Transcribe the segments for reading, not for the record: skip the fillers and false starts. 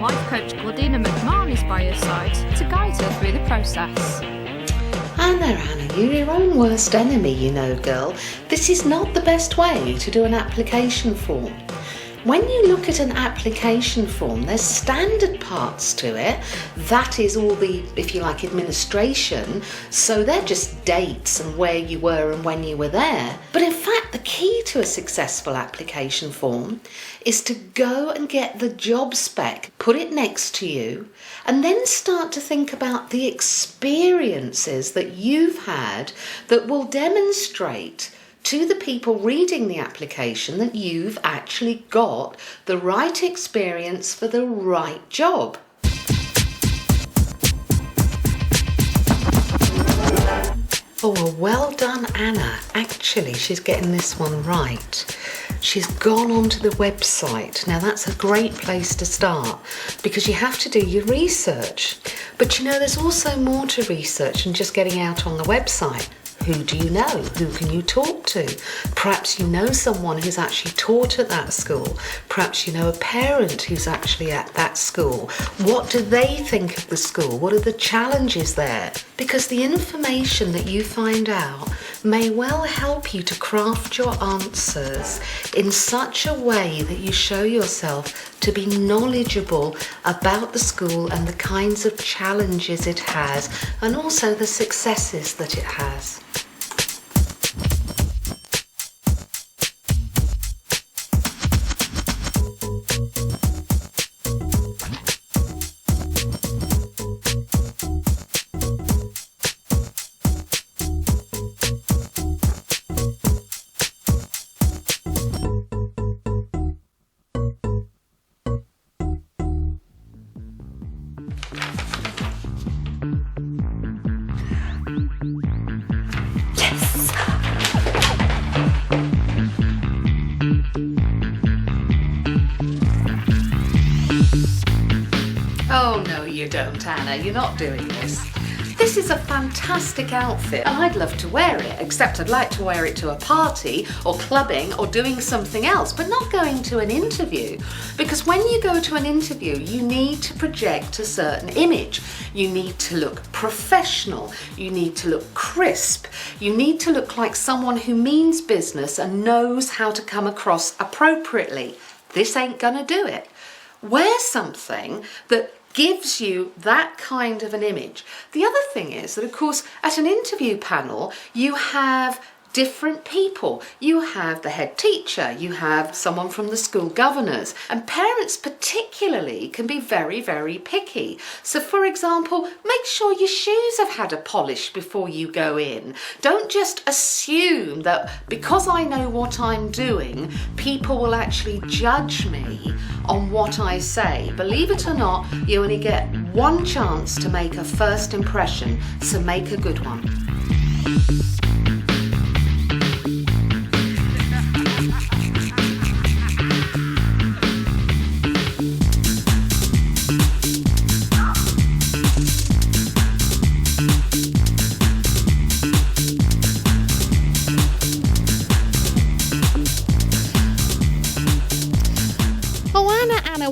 Life coach Gordina McMahon is by your side to guide her through the process. And there, Anna, you're your own worst enemy, you know, girl. This is not the best way to do an application form. When you look at an application form, there's standard parts to it. That is all the, if you like, administration. So they're just dates and where you were and when you were there. But in fact, the key to a successful application form is to go and get the job spec, put it next to you, and then start to think about the experiences that you've had that will demonstrate to the people reading the application that you've actually got the right experience for the right job. Oh, well done, Anna. Actually, she's getting this one right. She's gone onto the website. Now, that's a great place to start because you have to do your research. But you know, there's also more to research than just getting out on the website. Who do you know? Who can you talk to? Perhaps you know someone who's actually taught at that school. Perhaps you know a parent who's actually at that school. What do they think of the school? What are the challenges there? Because the information that you find out may well help you to craft your answers in such a way that you show yourself to be knowledgeable about the school and the kinds of challenges it has, and also the successes that it has. Oh, no, you don't, Anna. You're not doing this. This is a fantastic outfit, and I'd love to wear it, except I'd like to wear it to a party or clubbing or doing something else, but not going to an interview. Because when you go to an interview, you need to project a certain image. You need to look professional. You need to look crisp. You need to look like someone who means business and knows how to come across appropriately. This ain't gonna do it. Wear something that gives you that kind of an image. The other thing is that, of course, at an interview panel, you have different people. You have the head teacher, you have someone from the school governors, and parents particularly can be very, very picky. So, for example, make sure your shoes have had a polish before you go in. Don't just assume that because I know what I'm doing, people will actually judge me on what I say. Believe it or not, you only get one chance to make a first impression, so make a good one.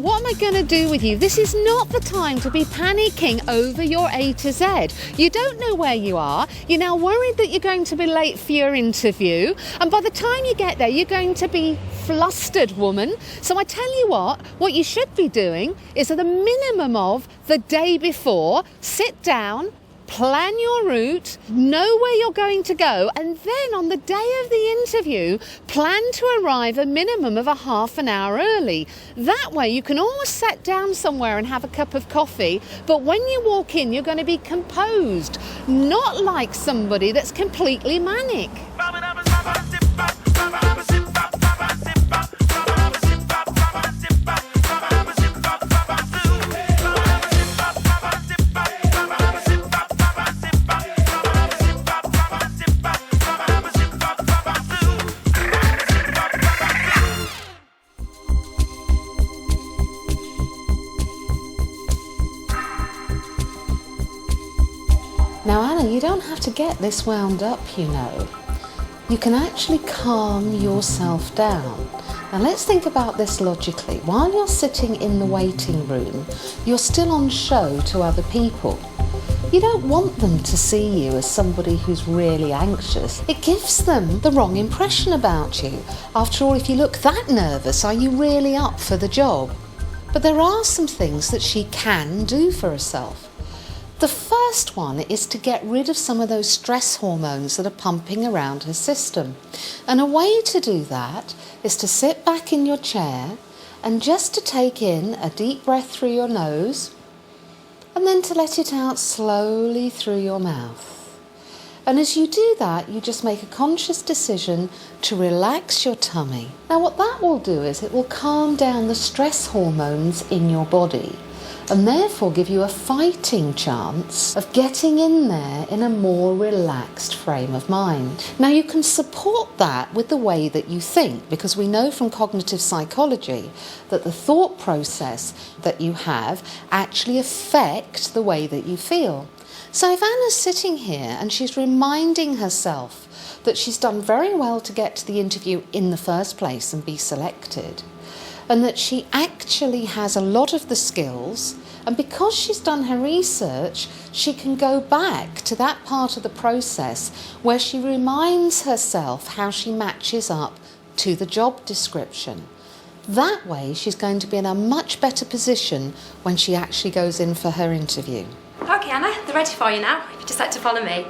What am I going to do with you? This is not the time to be panicking over your A to Z. You don't know where you are. You're now worried that you're going to be late for your interview. And by the time you get there, you're going to be flustered, woman. So I tell you what you should be doing is at a minimum of the day before, sit down, plan your route, know where you're going to go, and then on the day of the interview, plan to arrive a minimum of a half an hour early. That way you can always sit down somewhere and have a cup of coffee, but when you walk in, you're going to be composed, not like somebody that's completely manic. Now, Anna, you don't have to get this wound up, you know. you can actually calm yourself down. Now let's think about this logically. While you're sitting in the waiting room, you're still on show to other people. You don't want them to see you as somebody who's really anxious. It gives them the wrong impression about you. After all, if you look that nervous, are you really up for the job? But there are some things that she can do for herself. The first one is to get rid of some of those stress hormones that are pumping around her system. And a way to do that is to sit back in your chair and just to take in a deep breath through your nose and then to let it out slowly through your mouth. And as you do that, you just make a conscious decision to relax your tummy. Now what that will do is it will calm down the stress hormones in your body and therefore give you a fighting chance of getting in there in a more relaxed frame of mind. Now you can support that with the way that you think, because we know from cognitive psychology that the thought process that you have actually affects the way that you feel. So if Anna's sitting here and she's reminding herself that she's done very well to get to the interview in the first place and be selected, and that she actually has a lot of the skills, and because she's done her research, she can go back to that part of the process where she reminds herself how she matches up to the job description. That way she's going to be in a much better position when she actually goes in for her interview. OK, Anna, they're ready for you now. You'd just like to follow me.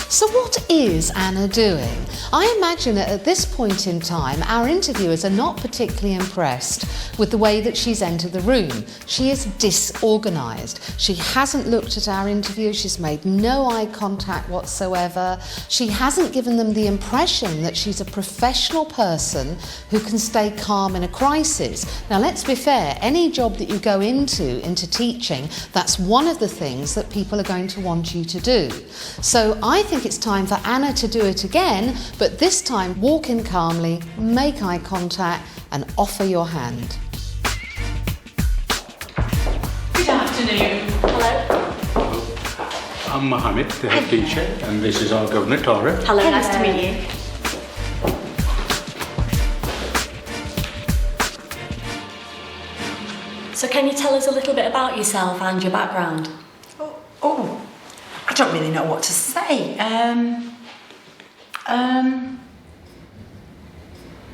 So what is Anna doing? I imagine that at this point in time, our interviewers are not particularly impressed with the way that she's entered the room. She is disorganised. She hasn't looked at our interview. She's made no eye contact whatsoever. She hasn't given them the impression that she's a professional person who can stay calm in a crisis. Now, let's be fair. Any job that you go into teaching, that's one of the things that people are going to want you to do. So I think it's time for Anna to do it again, but this time walk in calmly, make eye contact and offer your hand. Good afternoon. Hello. I'm Mohammed, the head teacher, and this is our governor, Tara. Hello, nice to meet you. So can you tell us a little bit about yourself and your background? I don't really know what to say.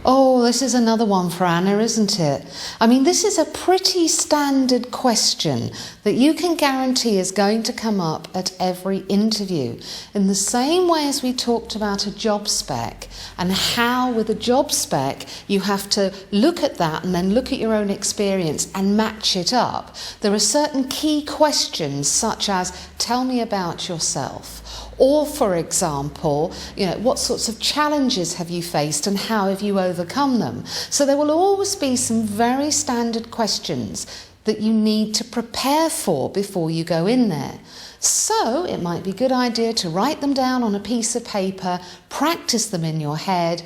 Oh, this is another one for Anna, isn't it? I mean, this is a pretty standard question that you can guarantee is going to come up at every interview. In the same way as we talked about a job spec and how with a job spec you have to look at that and then look at your own experience and match it up. There are certain key questions such as, tell me about yourself. Or, for example, what sorts of challenges have you faced and how have you overcome them? So there will always be some very standard questions that you need to prepare for before you go in there. So it might be a good idea to write them down on a piece of paper, practice them in your head,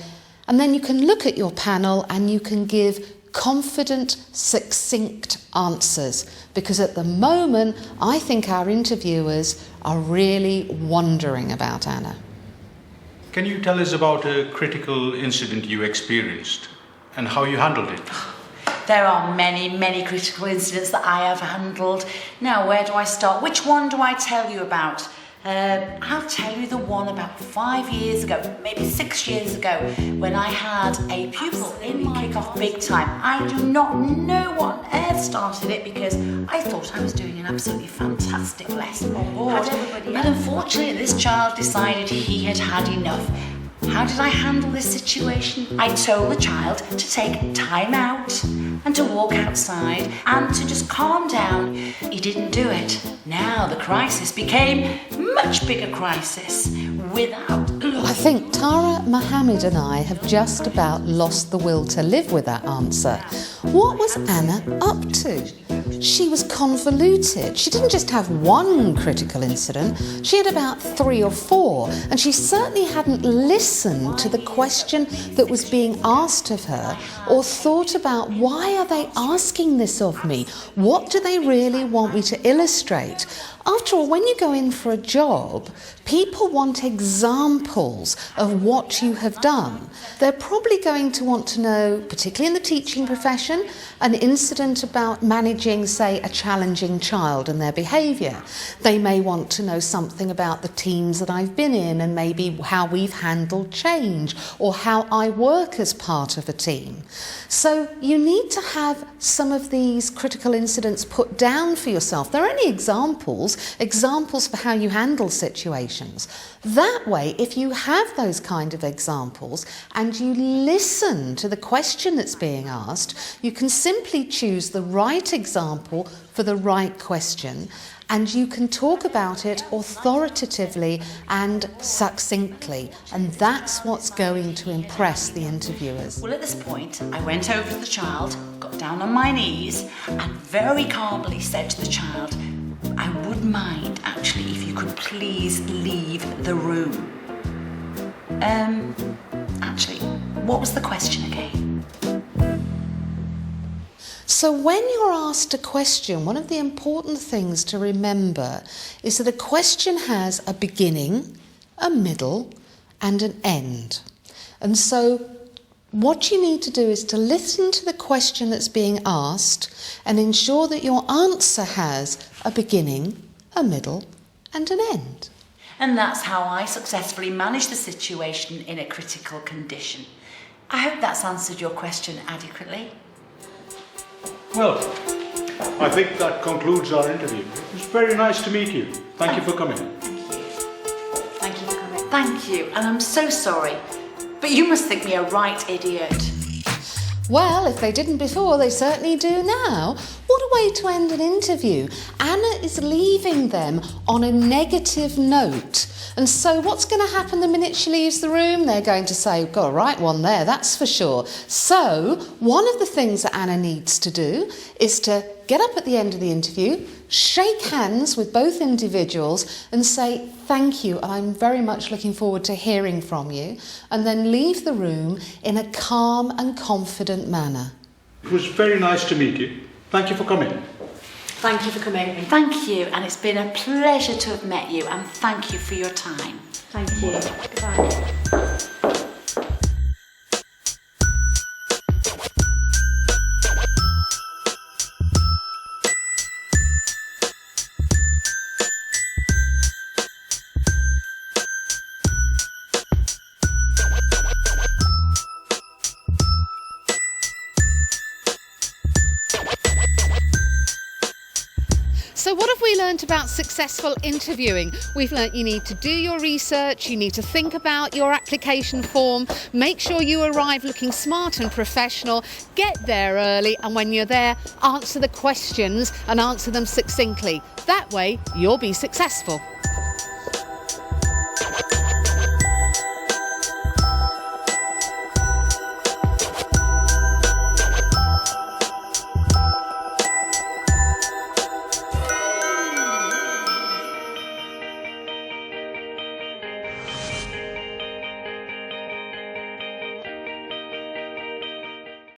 and then you can look at your panel and you can give confident, succinct answers, because at the moment I think our interviewers are really wondering about Anna. Can you tell us about a critical incident you experienced and how you handled it? There are many, many critical incidents that I have handled. Now, where do I start? Which one do I tell you about? I'll tell you the one about 5 years ago, maybe 6 years ago, when I had a pupil in my kick off big time. I do not know what on earth started it, because I thought I was doing an absolutely fantastic lesson on board. But unfortunately, this child decided he had had enough. How did I handle this situation? I told the child to take time out and to walk outside and to just calm down. He didn't do it. Now the crisis became a much bigger crisis without... I think Tara, Mohammed and I have just about lost the will to live with that answer. What was Anna up to? she was convoluted. She didn't just have one critical incident, she had about 3 or 4, and she certainly hadn't listened to the question that was being asked of her or thought about, why are they asking this of me? What do they really want me to illustrate? After all, when you go in for a job, people want examples of what you have done. They're probably going to want to know, particularly in the teaching profession, an incident about managing, say, a challenging child and their behaviour. They may want to know something about the teams that I've been in and maybe how we've handled change or how I work as part of a team. So you need to have some of these critical incidents put down for yourself. They're only examples for how you handle situations. That way, if you have those kind of examples and you listen to the question that's being asked, you can simply choose the right example for the right question, and you can talk about it authoritatively and succinctly, and that's what's going to impress the interviewers. Well, at this point, I went over to the child, got down on my knees, and very calmly said to the child, I would mind, actually, if you could please leave the room. Actually, what was the question again? So when you're asked a question, one of the important things to remember is that a question has a beginning, a middle, and an end. And so what you need to do is to listen to the question that's being asked and ensure that your answer has a beginning, a middle, and an end. And that's how I successfully managed the situation in a critical condition. I hope that's answered your question adequately. Well, I think that concludes our interview. It was very nice to meet you. Thank you for coming. Thank you for coming. Thank you, and I'm so sorry. But you must think me a right idiot. Well, if they didn't before, they certainly do now. What a way to end an interview. Anna is leaving them on a negative note. And so what's going to happen the minute she leaves the room? They're going to say, got a right one there, that's for sure. So one of the things that Anna needs to do is to get up at the end of the interview, shake hands with both individuals and say, thank you, and I'm very much looking forward to hearing from you, and then leave the room in a calm and confident manner. It was very nice to meet you. Thank you for coming. Thank you for coming. Thank you, and it's been a pleasure to have met you, and thank you for your time. Thank you. Goodbye. So what have we learnt about successful interviewing? We've learnt you need to do your research, you need to think about your application form, make sure you arrive looking smart and professional, get there early, and when you're there, answer the questions and answer them succinctly. That way, you'll be successful.